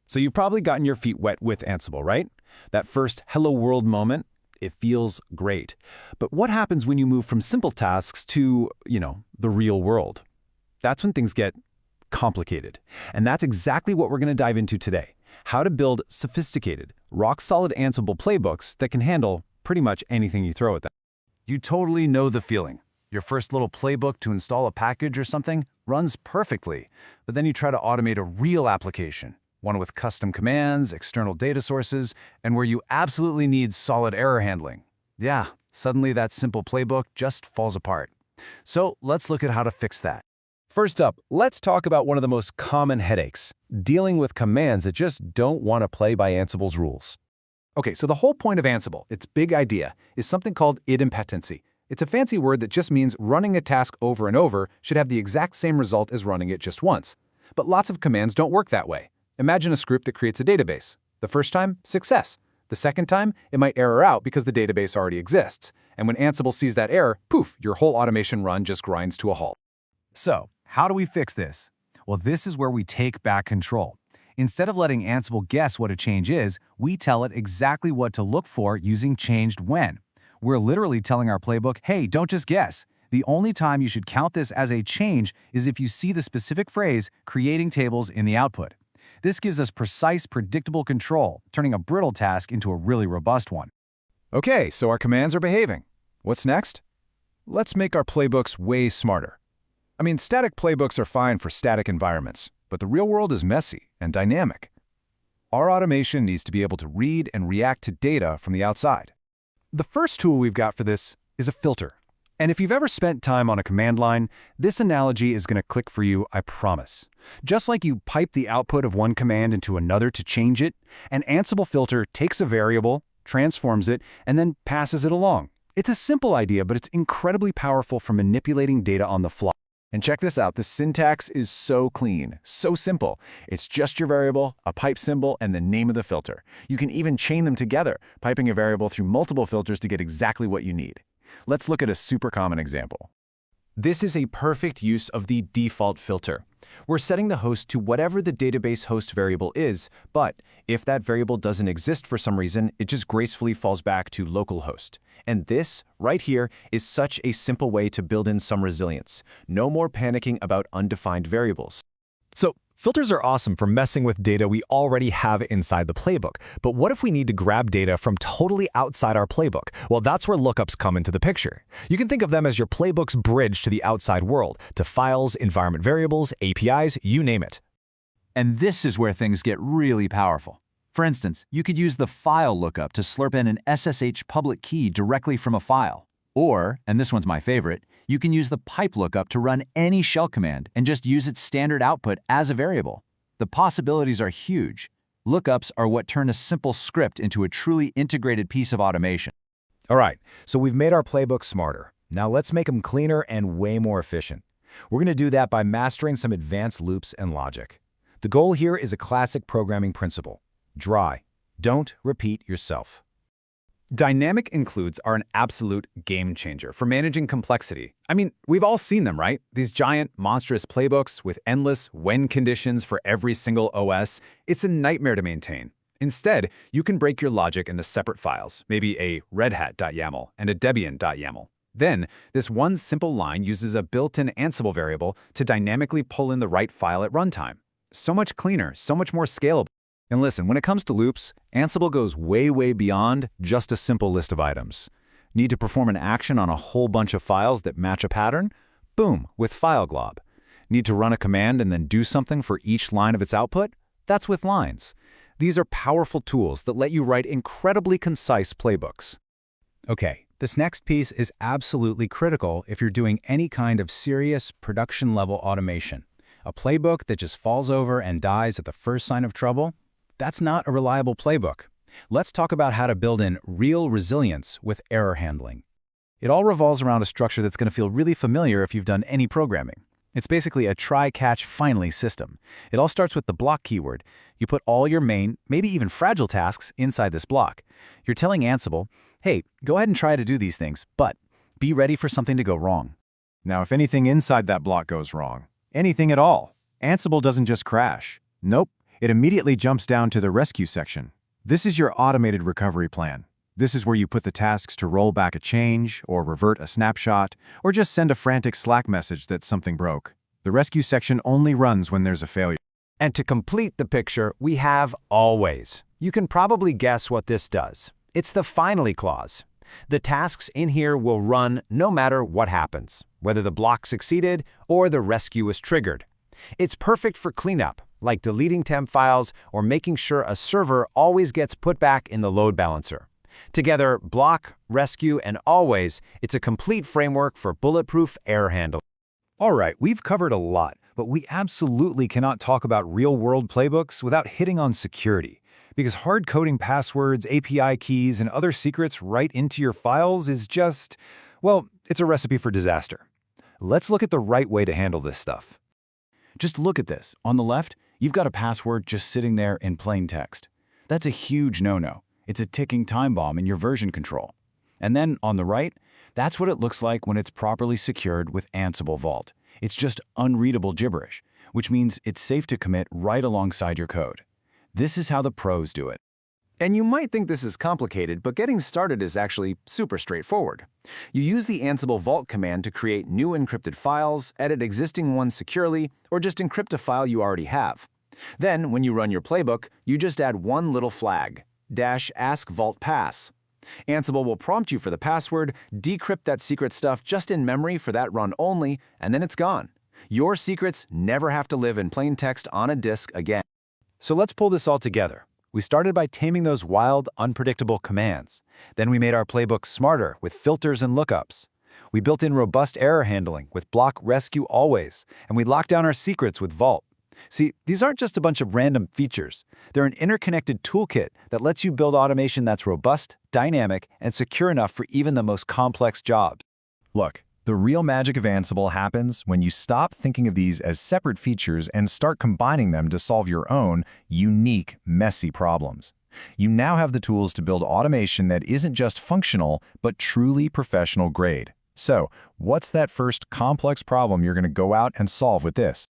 So you've probably gotten your feet wet with Ansible, right? That first hello world moment, it feels great. But what happens when you move from simple tasks to, the real world? That's when things get complicated. And that's exactly what we're going to dive into today. How to build sophisticated, rock-solid Ansible playbooks that can handle pretty much anything you throw at them. You totally know the feeling. Your first little playbook to install a package or something runs perfectly, but then you try to automate a real application, one with custom commands, external data sources, and where you absolutely need solid error handling. Yeah, suddenly that simple playbook just falls apart. So let's look at how to fix that. First up, let's talk about one of the most common headaches, dealing with commands that just don't want to play by Ansible's rules. Okay, so the whole point of Ansible, its big idea, is something called idempotency. It's a fancy word that just means running a task over and over should have the exact same result as running it just once. But lots of commands don't work that way. Imagine a script that creates a database. The first time, success. The second time, it might error out because the database already exists. And when Ansible sees that error, poof, your whole automation run just grinds to a halt. So, how do we fix this? Well, this is where we take back control. Instead of letting Ansible guess what a change is, we tell it exactly what to look for using changed when. We're literally telling our playbook, hey, don't just guess. The only time you should count this as a change is if you see the specific phrase, creating tables, in the output. This gives us precise, predictable control, turning a brittle task into a really robust one. Okay, so our commands are behaving. What's next? Let's make our playbooks way smarter. Static playbooks are fine for static environments, but the real world is messy and dynamic. Our automation needs to be able to read and react to data from the outside. The first tool we've got for this is a filter. And if you've ever spent time on a command line, this analogy is going to click for you, I promise. Just like you pipe the output of one command into another to change it, an Ansible filter takes a variable, transforms it, and then passes it along. It's a simple idea, but it's incredibly powerful for manipulating data on the fly. And check this out, the syntax is so clean, so simple. It's just your variable, a pipe symbol, and the name of the filter. You can even chain them together, piping a variable through multiple filters to get exactly what you need. Let's look at a super common example. This is a perfect use of the default filter. We're setting the host to whatever the database host variable is, but if that variable doesn't exist for some reason, it just gracefully falls back to localhost. And this, right here, is such a simple way to build in some resilience. No more panicking about undefined variables. So, filters are awesome for messing with data we already have inside the playbook. But what if we need to grab data from totally outside our playbook? Well, that's where lookups come into the picture. You can think of them as your playbook's bridge to the outside world, to files, environment variables, APIs, you name it. And this is where things get really powerful. For instance, you could use the file lookup to slurp in an SSH public key directly from a file. Or, and this one's my favorite, you can use the pipe lookup to run any shell command and just use its standard output as a variable. The possibilities are huge. Lookups are what turn a simple script into a truly integrated piece of automation. All right, so we've made our playbook smarter. Now let's make them cleaner and way more efficient. We're going to do that by mastering some advanced loops and logic. The goal here is a classic programming principle. Dry. Don't repeat yourself. Dynamic includes are an absolute game changer for managing complexity. We've all seen them, right? These giant, monstrous playbooks with endless when conditions for every single OS. It's a nightmare to maintain. Instead, you can break your logic into separate files, maybe a redhat.yaml and a debian.yaml. Then, this one simple line uses a built-in Ansible variable to dynamically pull in the right file at runtime. So much cleaner, so much more scalable. And listen, when it comes to loops, Ansible goes way, way beyond just a simple list of items. Need to perform an action on a whole bunch of files that match a pattern? Boom, with FileGlob. Need to run a command and then do something for each line of its output? That's with lines. These are powerful tools that let you write incredibly concise playbooks. Okay, this next piece is absolutely critical if you're doing any kind of serious production-level automation. A playbook that just falls over and dies at the first sign of trouble? That's not a reliable playbook. Let's talk about how to build in real resilience with error handling. It all revolves around a structure that's going to feel really familiar if you've done any programming. It's basically a try-catch-finally system. It all starts with the block keyword. You put all your main, maybe even fragile tasks inside this block. You're telling Ansible, hey, go ahead and try to do these things, but be ready for something to go wrong. Now, if anything inside that block goes wrong, anything at all, Ansible doesn't just crash. Nope. It immediately jumps down to the rescue section. This is your automated recovery plan. This is where you put the tasks to roll back a change, or revert a snapshot, or just send a frantic Slack message that something broke. The rescue section only runs when there's a failure. And to complete the picture, we have always. You can probably guess what this does. It's the finally clause. The tasks in here will run no matter what happens, whether the block succeeded or the rescue was triggered. It's perfect for cleanup, like deleting temp files or making sure a server always gets put back in the load balancer. Together, block, rescue, and always, it's a complete framework for bulletproof error handling. All right, we've covered a lot, but we absolutely cannot talk about real-world playbooks without hitting on security. Because hard-coding passwords, API keys, and other secrets right into your files is just, well, it's a recipe for disaster. Let's look at the right way to handle this stuff. Just look at this. On the left, you've got a password just sitting there in plain text. That's a huge no-no. It's a ticking time bomb in your version control. And then on the right, that's what it looks like when it's properly secured with Ansible Vault. It's just unreadable gibberish, which means it's safe to commit right alongside your code. This is how the pros do it. And you might think this is complicated, but getting started is actually super straightforward. You use the Ansible Vault command to create new encrypted files, edit existing ones securely, or just encrypt a file you already have. Then, when you run your playbook, you just add one little flag, -ask-vault-pass. Ansible will prompt you for the password, decrypt that secret stuff just in memory for that run only, and then it's gone. Your secrets never have to live in plain text on a disk again. So let's pull this all together. We started by taming those wild, unpredictable commands. Then we made our playbook smarter with filters and lookups. We built in robust error handling with block, rescue, always, and we locked down our secrets with Vault. See, these aren't just a bunch of random features. They're an interconnected toolkit that lets you build automation that's robust, dynamic, and secure enough for even the most complex jobs. Look, the real magic of Ansible happens when you stop thinking of these as separate features and start combining them to solve your own unique, messy problems. You now have the tools to build automation that isn't just functional, but truly professional grade. So, what's that first complex problem you're going to go out and solve with this?